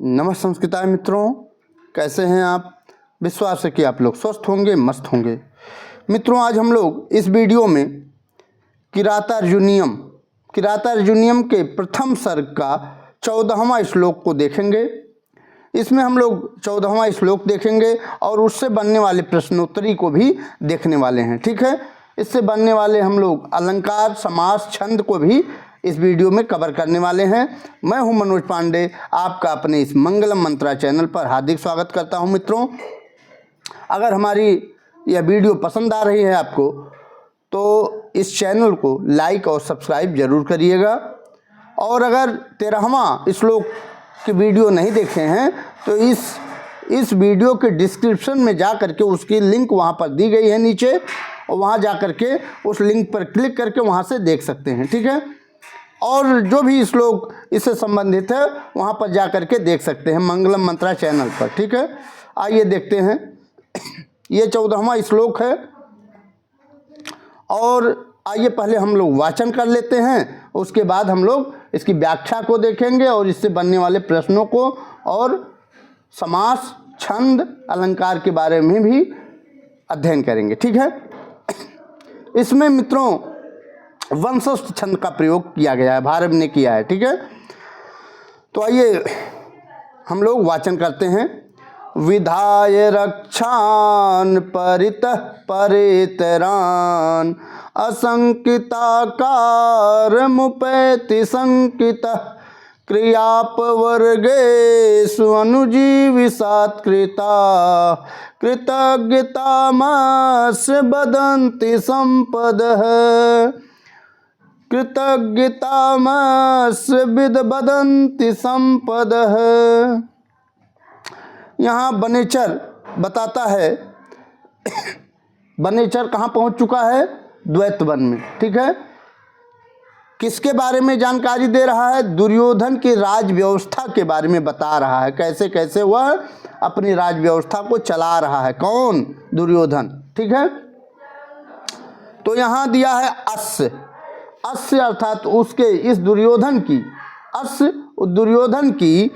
नमस्कार मित्रों, कैसे हैं आप। विश्वास है कि आप लोग स्वस्थ होंगे, मस्त होंगे। मित्रों, आज हम लोग इस वीडियो में किराता अर्जुनियम के प्रथम सर्ग का 14वां श्लोक को देखेंगे। इसमें हम लोग 14वां श्लोक देखेंगे और उससे बनने वाले प्रश्नोत्तरी को भी देखने वाले हैं। ठीक है, इससे बनने वाले हम लोग अलंकार, समास, छंद को भी इस वीडियो में कवर करने वाले हैं। मैं हूं मनोज पांडे, आपका अपने इस मंगलम मंत्रा चैनल पर हार्दिक स्वागत करता हूं। मित्रों, अगर हमारी यह वीडियो पसंद आ रही है आपको तो इस चैनल को लाइक और सब्सक्राइब जरूर करिएगा। और अगर 13वां श्लोक की वीडियो नहीं देखे हैं तो इस वीडियो के डिस्क्रिप्शन में जा करके उसकी लिंक वहां पर दी गई है नीचे, और वहां जा करके उस लिंक पर क्लिक करके वहां से देख सकते हैं। ठीक है, और जो भी श्लोक इससे संबंधित है वहाँ पर जा कर के देख सकते हैं मंगलम मंत्रा चैनल पर। ठीक है, आइए देखते हैं। ये 14वां श्लोक है और आइए पहले हम लोग वाचन कर लेते हैं, उसके बाद हम लोग इसकी व्याख्या को देखेंगे और इससे बनने वाले प्रश्नों को और समास, छंद, अलंकार के बारे में भी अध्ययन करेंगे। ठीक है, इसमें मित्रों वंशस्थ छंद का प्रयोग किया गया है, भारत ने किया है। ठीक है, तो आइए हम लोग वाचन करते हैं। विधाय रक्षान परितः परेतरान असंकिताकार मुपैति संकितः क्रियापवर्गेषु अनुजीविषात्कृता कृतज्ञतामस्य वदन्ति संपदः कृतज्ञतामस्य वदन्ति संपदः। यहाँ बनेचर बताता है, बनेचर कहाँ पहुँच चुका है? द्वैत वन में। ठीक है, किसके बारे में जानकारी दे रहा है? दुर्योधन की राज व्यवस्था के बारे में बता रहा है, कैसे कैसे वह अपनी राज व्यवस्था को चला रहा है। कौन? दुर्योधन। ठीक है, तो यहाँ दिया है अस्य। अस्य अर्थात उसके, इस दुर्योधन की, अस्य दुर्योधन की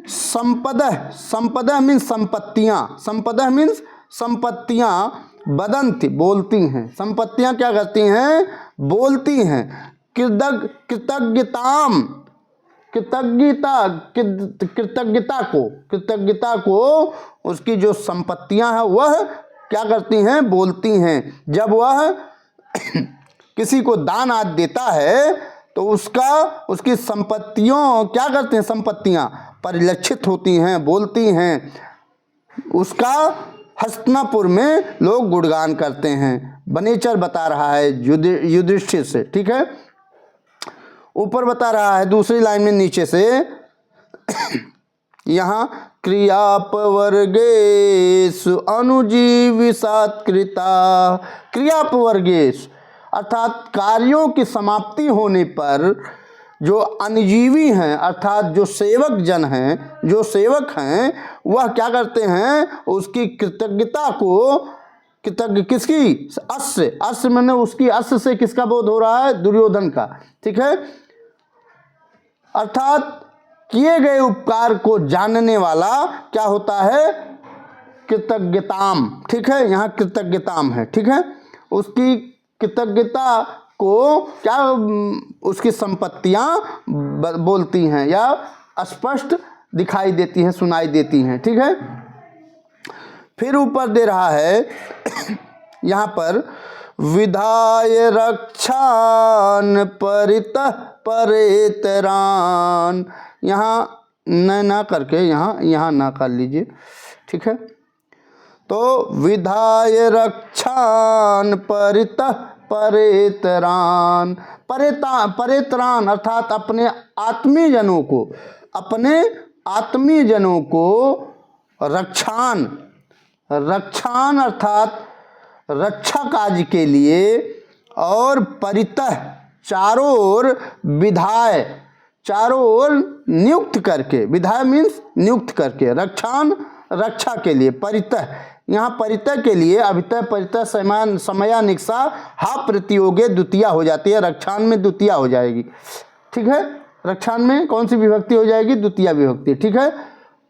संपदा मीन्स संपत्तियाँ, संपदा मीन्स संपत्तियाँ, बदंती बोलती हैं, संपत्तियाँ क्या करती हैं? बोलती हैं। कृतज्ञता को उसकी जो संपत्तियाँ हैं वह क्या करती हैं? बोलती हैं। जब वह किसी को दान आदि देता है तो उसकी संपत्तियों क्या करते हैं? संपत्तियां परिलक्षित होती हैं, बोलती हैं। उसका हस्तिनापुर में लोग गुणगान करते हैं। बनेचर बता रहा है युधिष्ठिर से। ठीक है, ऊपर बता रहा है दूसरी लाइन में नीचे से यहाँ क्रियापवर्गेषु अनुजीविषात्कृता। क्रियापवर्गेषु अर्थात कार्यों की समाप्ति होने पर जो अनुजीवी हैं अर्थात जो सेवक जन हैं, जो सेवक हैं, वह क्या करते हैं? उसकी कृतज्ञता को, किसकी? अस्य मैंने उसकी, अस्य से किसका बोध हो रहा है? दुर्योधन का। ठीक है, अर्थात किए गए उपकार को जानने वाला क्या होता है? कृतज्ञताम। ठीक है, यहाँ कृतज्ञताम है। ठीक है, उसकी कृतज्ञता को क्या उसकी संपत्तियां बोलती हैं या स्पष्ट दिखाई देती हैं, सुनाई देती हैं। ठीक है, फिर ऊपर दे रहा है यहाँ पर विधाय रक्षान परितः परेतरान। यहाँ ना करके यहाँ ना कर लीजिए। ठीक है, तो विधाय रक्षान परितः परेतरान। परेतरान अर्थात अपने आत्मीय जनों को रक्षान अर्थात रक्षा कार्य के लिए, और परितः चारों ओर, विधाय चारों ओर नियुक्त करके, विधाय मीन्स नियुक्त करके, रक्षान रक्षा के लिए, परितः यहाँ परितः के लिए अभितः परितः समयानिक्षा हा प्रतियोगे द्वितीया हो जाती है, रक्षान में द्वितीया हो जाएगी। ठीक है, रक्षान में कौन सी विभक्ति हो जाएगी? द्वितीय विभक्ति, ठीक है,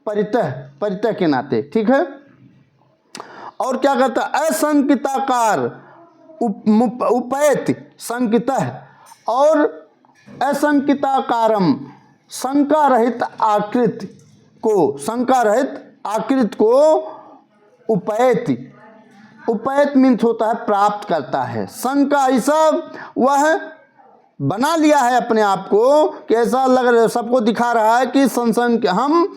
परितः, परितः के नाते, ठीक है। और क्या कहता है? असंकिताकार उपैत संकितः और असंकिताकारम शंका रहित आकृत को, शंका रहित आकृत को उपैत, उपैत मीन्स होता है प्राप्त करता है। शंका ऐसा वह बना लिया है अपने आप को कि ऐसा लग रहा है, सबको दिखा रहा है कि संसंग हम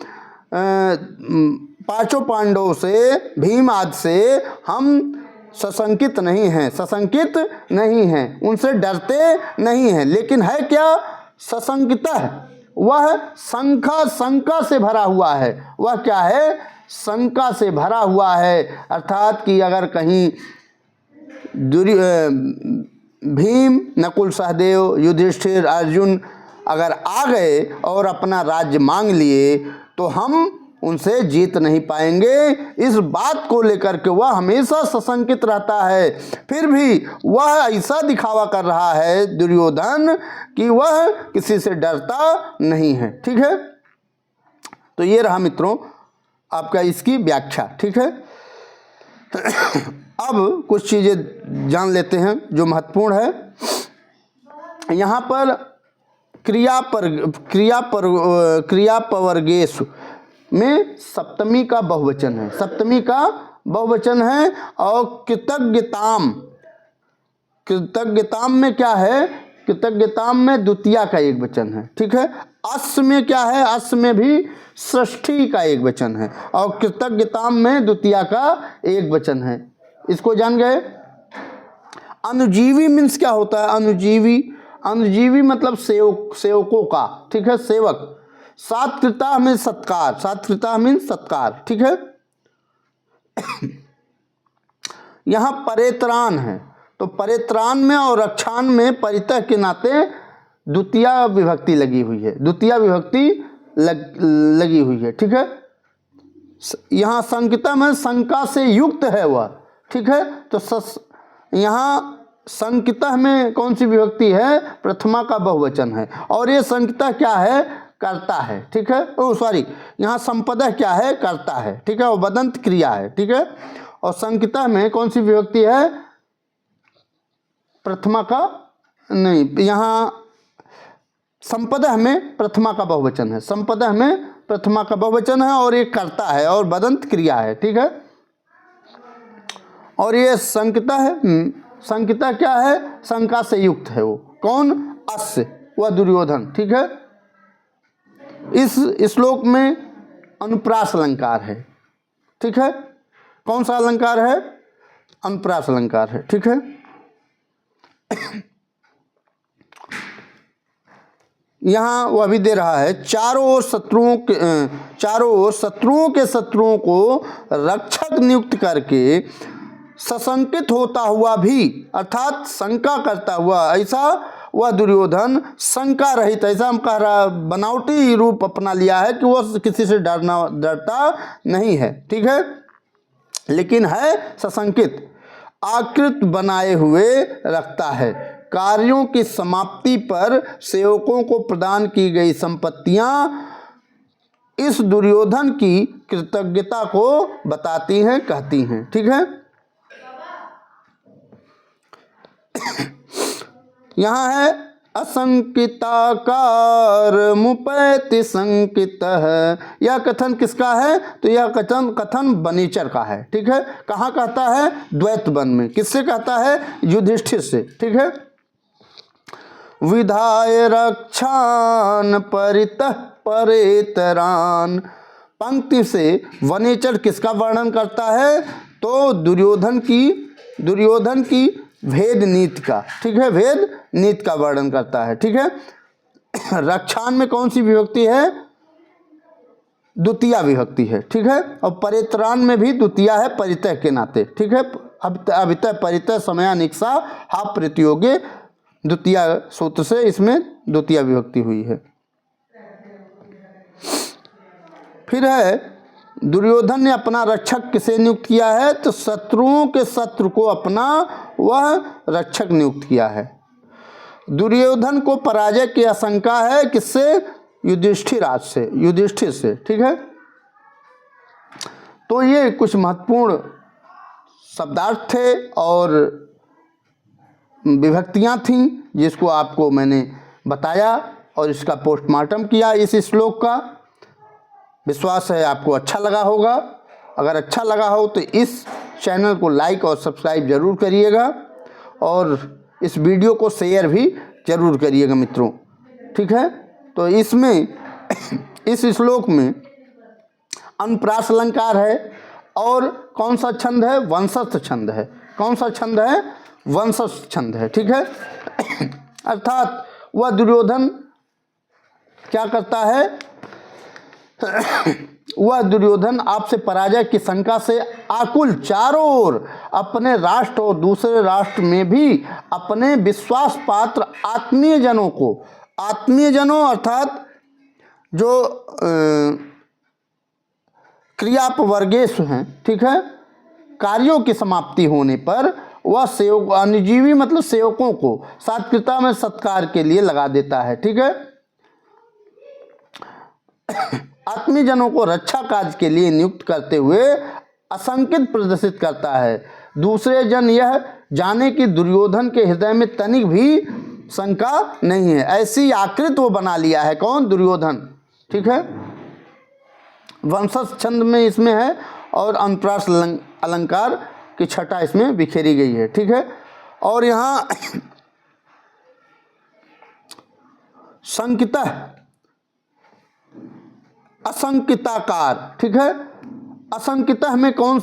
पांचों पांडवों से, भीम आदि से हम सशंकित नहीं हैं, सशंकित नहीं हैं, उनसे डरते नहीं हैं, लेकिन है क्या? सशंकितः, वह शंका से भरा हुआ है। वह क्या है? शंका से भरा हुआ है। अर्थात कि अगर कहीं भीम, नकुल, सहदेव, युधिष्ठिर, अर्जुन अगर आ गए और अपना राज्य मांग लिए तो हम उनसे जीत नहीं पाएंगे। इस बात को लेकर के वह हमेशा सशंकित रहता है। फिर भी वह ऐसा दिखावा कर रहा है दुर्योधन कि वह किसी से डरता नहीं है, ठीक है। तो ये रहा मित्रों आपका इसकी व्याख्या, ठीक है। अब कुछ चीज़ें जान लेते हैं जो महत्वपूर्ण है। यहाँ पर क्रियापवर्गेश में सप्तमी का बहुवचन है, सप्तमी का बहुवचन है। और कृतज्ञताम, कृतज्ञताम में क्या है? कृतज्ञताम में द्वितीया का एक वचन है, ठीक है। अस् में क्या है? अस् में भी षष्ठी का एक वचन है और कृतज्ञताम में द्वितीया का एक वचन है। इसको जान गए। अनुजीवी मीन्स क्या होता है? अनुजीवी, अनुजीवी मतलब सेवक, सेवकों का, ठीक है, सेवक। सात्कृता में सत्कार, सात्कृता में सत्कार, ठीक है। यहाँ परेत्रान है, तो परेत्रान में और रक्षान में परितः के नाते द्वितीय विभक्ति लगी हुई है, द्वितीय विभक्ति लगी हुई है, ठीक है। यहाँ संकिता में शंका से युक्त है वह, ठीक है। तो यहाँ संकिता में कौन सी विभक्ति है? प्रथमा का बहुवचन है। और ये संकिता क्या है? करता है, ठीक है। ओ सॉरी, यहाँ संपदा क्या है? करता है, ठीक है। और बदंत क्रिया है, ठीक है। और संकिता में कौन सी विभक्ति है? प्रथमा का नहीं, यहाँ संपदा में प्रथमा का बहुवचन है, संपदा में प्रथमा का बहुवचन है और ये करता है और बदंत क्रिया है, ठीक है। और ये संकिता है, संकिता क्या है? शंका से युक्त है वो। कौन? अस्य, वह दुर्योधन, ठीक है। इस श्लोक में अनुप्रास अलंकार है, ठीक है। कौन सा अलंकार है? अनुप्रास अलंकार है, ठीक है। यहाँ वह भी दे रहा है, चारों ओर शत्रुओं के शत्रुओं को रक्षक नियुक्त करके सशंकित होता हुआ भी, अर्थात शंका करता हुआ, ऐसा वह दुर्योधन शंका रहित, ऐसा हम कह रहा बनावटी रूप अपना लिया है कि वह किसी से डरता नहीं है, ठीक है, लेकिन है सशंकित, आकृत बनाए हुए रखता है। कार्यों की समाप्ति पर सेवकों को प्रदान की गई संपत्तियां इस दुर्योधन की कृतज्ञता को बताती हैं, कहती हैं, ठीक है। यहाँ है असंकिताकार मुपैति संकितः। यह कथन किसका है? तो यह कथन बनीचर का है, ठीक है। कहाँ कहता है? द्वैत वन में। किससे कहता है? युधिष्ठिर से, ठीक है। विधाय रक्षान परितः परेतरान, पंक्ति से वनेचर किसका वर्णन करता है? तो दुर्योधन की भेद नीति का, ठीक है, भेद नीति का वर्णन करता है, ठीक है। रक्षान में कौन सी विभक्ति है? द्वितीय विभक्ति है, ठीक है। और परेतरान में भी द्वितीय है परितः के नाते, ठीक है। अभितः परितः समयानिक्षा हा प्रतियोगे, द्वितीय सूत्र से इसमें द्वितीय विभक्ति हुई है। फिर है दुर्योधन ने अपना रक्षक किसे नियुक्त किया है? तो शत्रुओं के शत्रु को अपना वह रक्षक नियुक्त किया है। दुर्योधन को पराजय की आशंका है किससे? युधिष्ठिर से। ठीक है, तो ये कुछ महत्वपूर्ण शब्दार्थ थे और विभक्तियां थीं जिसको आपको मैंने बताया और इसका पोस्टमार्टम किया इस श्लोक का। विश्वास है आपको अच्छा लगा होगा। अगर अच्छा लगा हो तो इस चैनल को लाइक और सब्सक्राइब जरूर करिएगा और इस वीडियो को शेयर भी जरूर करिएगा मित्रों। ठीक है, तो इसमें इस श्लोक में अनुप्रास अलंकार है और कौन सा छंद है? वंशस्थ छंद है। कौन सा छंद है? वंशस्थ छंद है। ठीक है, अर्थात वह दुर्योधन क्या करता है? वह दुर्योधन आपसे पराजय की शंका से आकुल चारों ओर अपने राष्ट्र और दूसरे राष्ट्र में भी अपने विश्वास पात्र आत्मीय जनों अर्थात जो क्रियापवर्गेश हैं, ठीक है, कार्यों की समाप्ति होने पर वह सेवक अनुजीवी मतलब सेवकों को सात्कृता में सत्कार के लिए लगा देता है। ठीक है, आत्मीय जनों को रक्षा कार्य के लिए नियुक्त करते हुए असंकित प्रदर्शित करता है। दूसरे जन यह जाने कि दुर्योधन के हृदय में तनिक भी शंका नहीं है, ऐसी आकृत वो बना लिया है। कौन? दुर्योधन। ठीक है, वंशस्थ छंद में इसमें है और अनुप्रास अलंकार की छटा इसमें बिखेरी गई है। ठीक है, और यहाँ संकिता असंकिताकार। ठीक है, असंकितः में कौन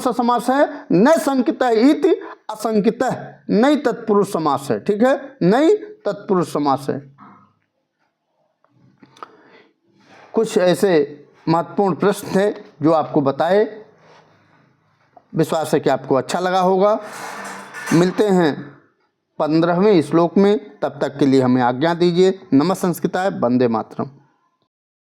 सा समास है? न संकितः इति असंकितः नई तत्पुरुष समास है। ठीक है, नई तत्पुरुष समास है। कुछ ऐसे महत्वपूर्ण प्रश्न थे जो आपको बताए। विश्वास है कि आपको अच्छा लगा होगा। मिलते हैं 15वें श्लोक में, तब तक के लिए हमें आज्ञा दीजिए। नमः संस्कृताय, वंदे मातरम।